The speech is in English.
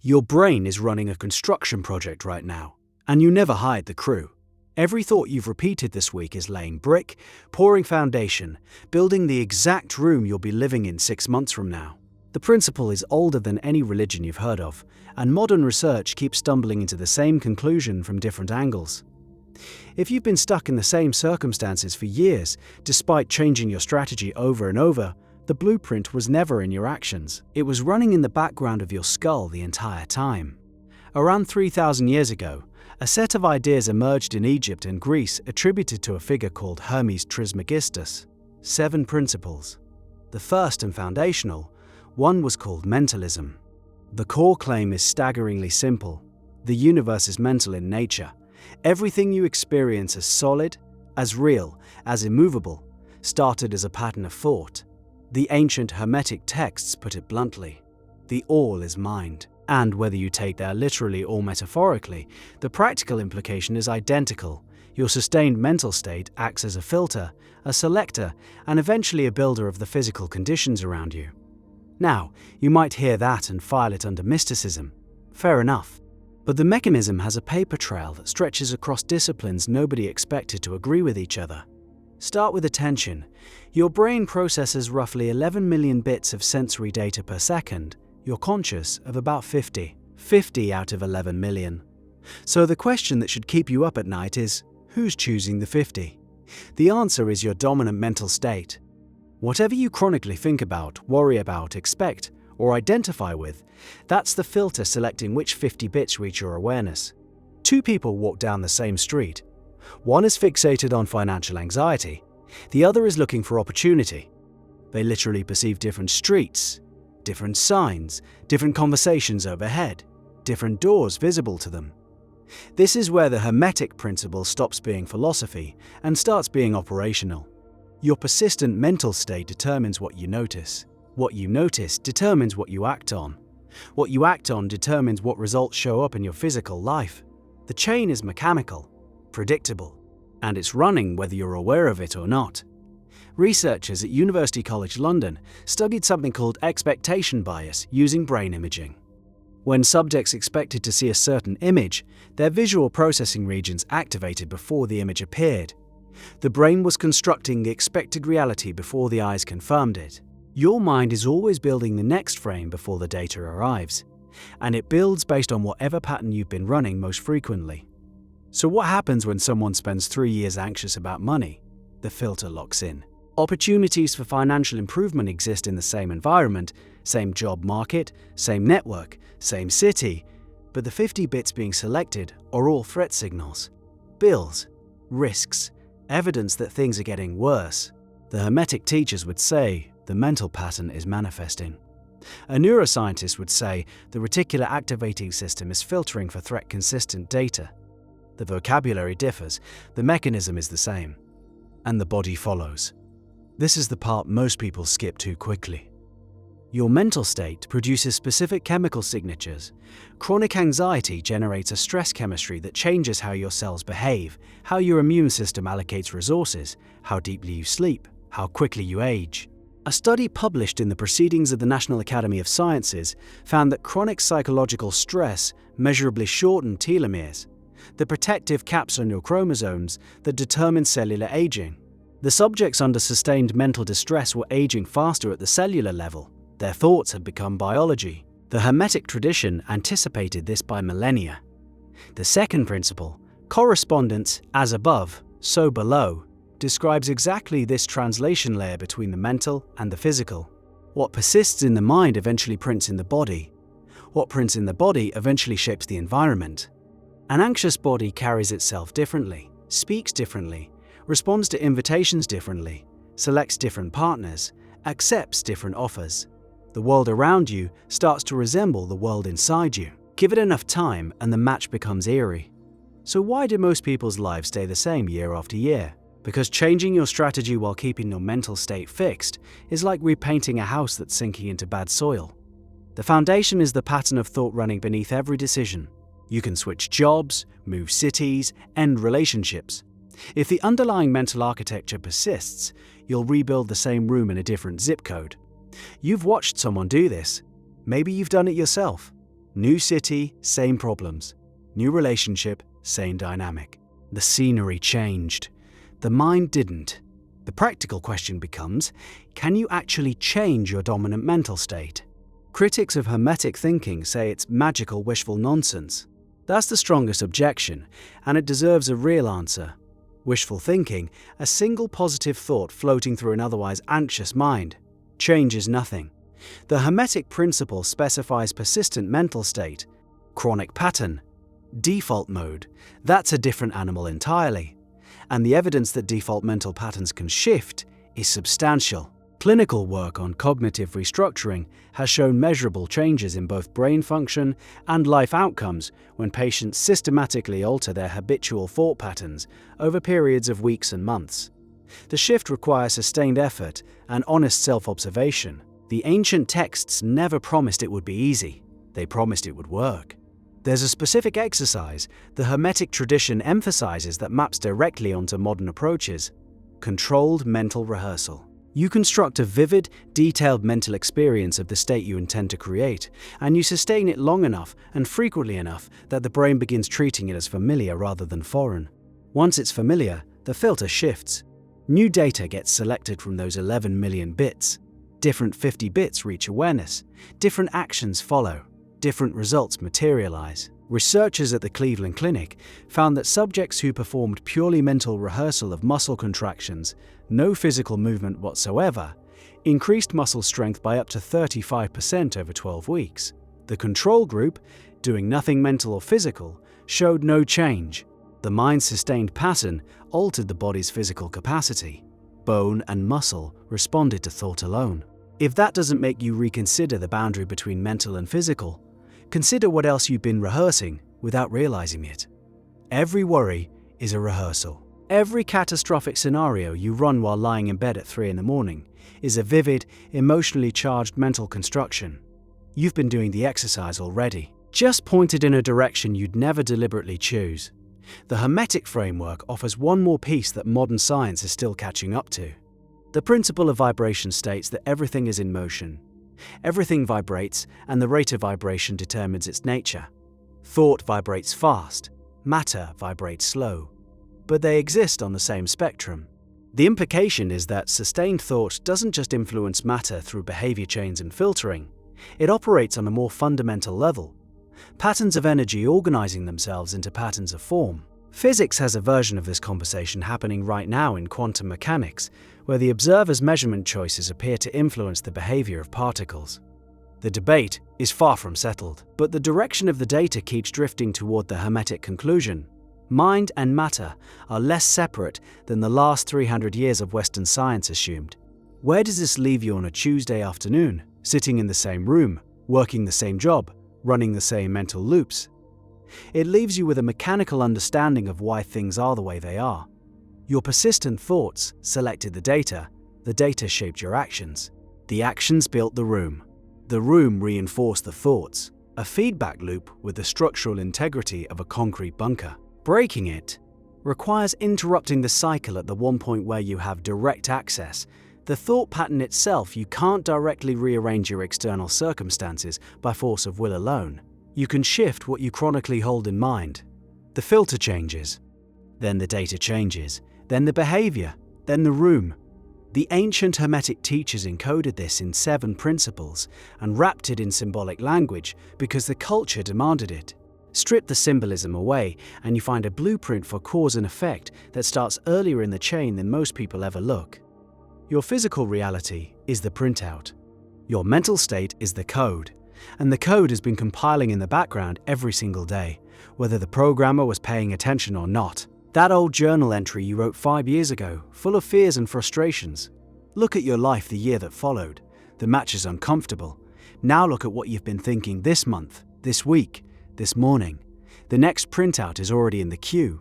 Your brain is running a construction project right now, and you never hired the crew. Every thought you've repeated this week is laying brick, pouring foundation, building the exact room you'll be living in 6 months from now. The principle is older than any religion you've heard of, and modern research keeps stumbling into the same conclusion from different angles. If you've been stuck in the same circumstances for years, despite changing your strategy over and over, the blueprint was never in your actions. It was running in the background of your skull the entire time. Around 3,000 years ago, a set of ideas emerged in Egypt and Greece attributed to a figure called Hermes Trismegistus. 7 principles. The first and foundational one was called mentalism. The core claim is staggeringly simple. The universe is mental in nature. Everything you experience as solid, as real, as immovable, started as a pattern of thought. The ancient Hermetic texts put it bluntly. The all is mind. And whether you take that literally or metaphorically, the practical implication is identical. Your sustained mental state acts as a filter, a selector, and eventually a builder of the physical conditions around you. Now, you might hear that and file it under mysticism. Fair enough. But the mechanism has a paper trail that stretches across disciplines nobody expected to agree with each other. Start with attention. Your brain processes roughly 11 million bits of sensory data per second. You're conscious of about 50 out of 11 million. So the question that should keep you up at night is, who's choosing the 50? The answer is your dominant mental state. Whatever you chronically think about, worry about, expect, or identify with, that's the filter selecting which 50 bits reach your awareness. 2 people walk down the same street. One is fixated on financial anxiety. The other is looking for opportunity. They literally perceive different streets, different signs, different conversations overhead, different doors visible to them. This is where the Hermetic principle stops being philosophy and starts being operational. Your persistent mental state determines what you notice. What you notice determines what you act on. What you act on determines what results show up in your physical life. The chain is mechanical, predictable, and it's running whether you're aware of it or not. Researchers at University College London studied something called expectation bias using brain imaging. When subjects expected to see a certain image, their visual processing regions activated before the image appeared. The brain was constructing the expected reality before the eyes confirmed it. Your mind is always building the next frame before the data arrives, and it builds based on whatever pattern you've been running most frequently. So what happens when someone spends 3 years anxious about money? The filter locks in. Opportunities for financial improvement exist in the same environment, same job market, same network, same city, but the 50 bits being selected are all threat signals. Bills, risks, evidence that things are getting worse. The Hermetic teachers would say the mental pattern is manifesting. A neuroscientist would say the reticular activating system is filtering for threat-consistent data. The vocabulary differs, the mechanism is the same, and the body follows. This is the part most people skip too quickly. Your mental state produces specific chemical signatures. Chronic anxiety generates a stress chemistry that changes how your cells behave, how your immune system allocates resources, how deeply you sleep, how quickly you age. A study published in the Proceedings of the National Academy of Sciences found that chronic psychological stress measurably shortened telomeres, the protective caps on your chromosomes that determine cellular aging. The subjects under sustained mental distress were aging faster at the cellular level. Their thoughts had become biology. The Hermetic tradition anticipated this by millennia. The second principle, correspondence as above, so below, describes exactly this translation layer between the mental and the physical. What persists in the mind eventually prints in the body. What prints in the body eventually shapes the environment. An anxious body carries itself differently, speaks differently, responds to invitations differently, selects different partners, accepts different offers. The world around you starts to resemble the world inside you. Give it enough time and the match becomes eerie. So why do most people's lives stay the same year after year? Because changing your strategy while keeping your mental state fixed is like repainting a house that's sinking into bad soil. The foundation is the pattern of thought running beneath every decision. You can switch jobs, move cities, end relationships. If the underlying mental architecture persists, you'll rebuild the same room in a different zip code. You've watched someone do this. Maybe you've done it yourself. New city, same problems. New relationship, same dynamic. The scenery changed. The mind didn't. The practical question becomes, can you actually change your dominant mental state? Critics of Hermetic thinking say it's magical wishful nonsense. That's the strongest objection, and it deserves a real answer. Wishful thinking, a single positive thought floating through an otherwise anxious mind, changes nothing. The Hermetic principle specifies persistent mental state, chronic pattern, default mode. That's a different animal entirely. And the evidence that default mental patterns can shift is substantial. Clinical work on cognitive restructuring has shown measurable changes in both brain function and life outcomes when patients systematically alter their habitual thought patterns over periods of weeks and months. The shift requires sustained effort and honest self-observation. The ancient texts never promised it would be easy. They promised it would work. There's a specific exercise the Hermetic tradition emphasizes that maps directly onto modern approaches: controlled mental rehearsal. You construct a vivid, detailed mental experience of the state you intend to create, and you sustain it long enough and frequently enough that the brain begins treating it as familiar rather than foreign. Once it's familiar, the filter shifts. New data gets selected from those 11 million bits. Different 50 bits reach awareness. Different actions follow. Different results materialize. Researchers at the Cleveland Clinic found that subjects who performed purely mental rehearsal of muscle contractions, no physical movement whatsoever, increased muscle strength by up to 35% over 12 weeks. The control group, doing nothing mental or physical, showed no change. The mind's sustained pattern altered the body's physical capacity. Bone and muscle responded to thought alone. If that doesn't make you reconsider the boundary between mental and physical, consider what else you've been rehearsing without realizing it. Every worry is a rehearsal. Every catastrophic scenario you run while lying in bed at 3 a.m. is a vivid, emotionally charged mental construction. You've been doing the exercise already, just pointed in a direction you'd never deliberately choose. The Hermetic framework offers one more piece that modern science is still catching up to. The principle of vibration states that everything is in motion. Everything vibrates, and the rate of vibration determines its nature. Thought vibrates fast, matter vibrates slow, but they exist on the same spectrum. The implication is that sustained thought doesn't just influence matter through behavior chains and filtering, it operates on a more fundamental level. Patterns of energy organizing themselves into patterns of form. Physics has a version of this conversation happening right now in quantum mechanics, where the observer's measurement choices appear to influence the behavior of particles. The debate is far from settled, but the direction of the data keeps drifting toward the Hermetic conclusion. Mind and matter are less separate than the last 300 years of Western science assumed. Where does this leave you on a Tuesday afternoon, sitting in the same room, working the same job, running the same mental loops? It leaves you with a mechanical understanding of why things are the way they are. Your persistent thoughts selected the data shaped your actions. The actions built the room reinforced the thoughts, a feedback loop with the structural integrity of a concrete bunker. Breaking it requires interrupting the cycle at the one point where you have direct access. The thought pattern itself, you can't directly rearrange your external circumstances by force of will alone. You can shift what you chronically hold in mind. The filter changes, then the data changes, then the behavior, then the room. The ancient Hermetic teachers encoded this in 7 principles and wrapped it in symbolic language because the culture demanded it. Strip the symbolism away and you find a blueprint for cause and effect that starts earlier in the chain than most people ever look. Your physical reality is the printout. Your mental state is the code. And the code has been compiling in the background every single day, whether the programmer was paying attention or not. That old journal entry you wrote 5 years ago, full of fears and frustrations. Look at your life the year that followed. The match is uncomfortable. Now look at what you've been thinking this month, this week, this morning. The next printout is already in the queue.